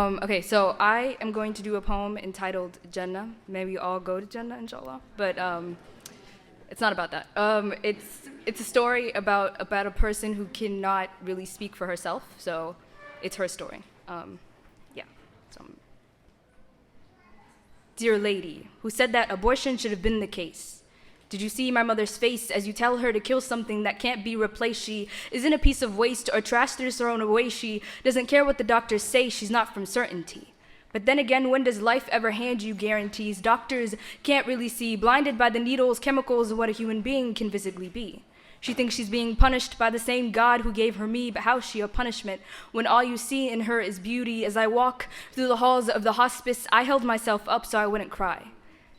Okay, so I am going to do a poem entitled Jannah. May we all go to Jannah, inshallah. But it's not about that. It's a story about a person who cannot really speak for herself. So it's her story. Yeah. So, dear lady, who said that abortion should have been the case. Did you see my mother's face as you tell her to kill something that can't be replaced? She isn't a piece of waste or trash that is thrown away. She doesn't care what the doctors say. She's not from certainty. But then again, when does life ever hand you guarantees? Doctors can't really see, blinded by the needles, chemicals, and what a human being can physically be. She thinks she's being punished by the same God who gave her me, but how's she a punishment when all you see in her is beauty? As I walk through the halls of the hospice, I held myself up so I wouldn't cry,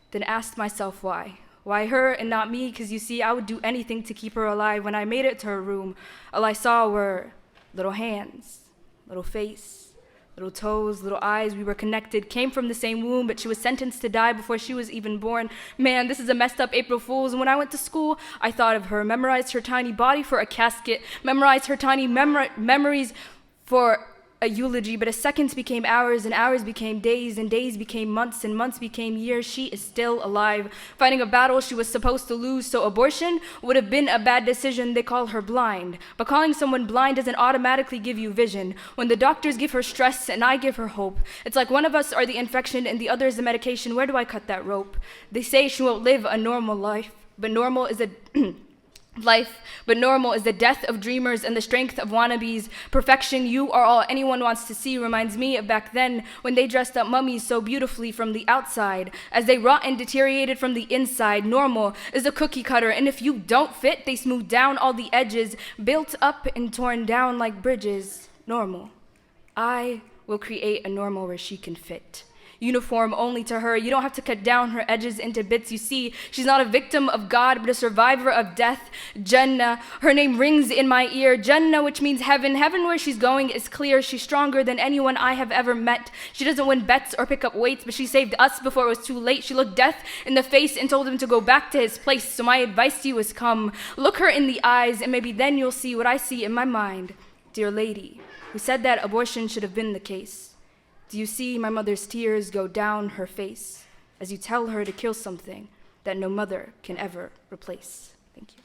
then asked myself why. Why her and not me? Because you see, I would do anything to keep her alive. When I made it to her room, all I saw were little hands, little face, little toes, little eyes. We were connected, came from the same womb, but she was sentenced to die before she was even born. Man, this is a messed up April Fool's. And when I went to school, I thought of her, memorized her tiny body for a casket, memorized her tiny memories for a eulogy, but as seconds became hours and hours became days and days became months and months became years, she is still alive, fighting a battle she was supposed to lose. So abortion would have been a bad decision. They call her blind, but calling someone blind doesn't automatically give you vision. When the doctors give her stress and I give her hope, it's like one of us are the infection and the other is the medication. Where do I cut that rope? They say she won't live a normal life, but normal is a normal is the death of dreamers and the strength of wannabes. Perfection, you are all anyone wants to see, reminds me of back then when they dressed up mummies so beautifully from the outside as they rot and deteriorated from the inside. Normal is a cookie cutter, and if you don't fit, they smooth down all the edges, built up and torn down like bridges. Normal. I will create a normal where she can fit. Uniform only to her. You don't have to cut down her edges into bits. You see, she's not a victim of God, but a survivor of death. Jannah, her name rings in my ear. Jannah, which means heaven. Heaven where she's going is clear. She's stronger than anyone I have ever met. She doesn't win bets or pick up weights, but she saved us before it was too late. She looked death in the face and told him to go back to his place. So my advice to you is come, look her in the eyes, and maybe then you'll see what I see in my mind. Dear lady, who said that abortion should have been the case. Do you see my mother's tears go down her face as you tell her to kill something that no mother can ever replace? Thank you.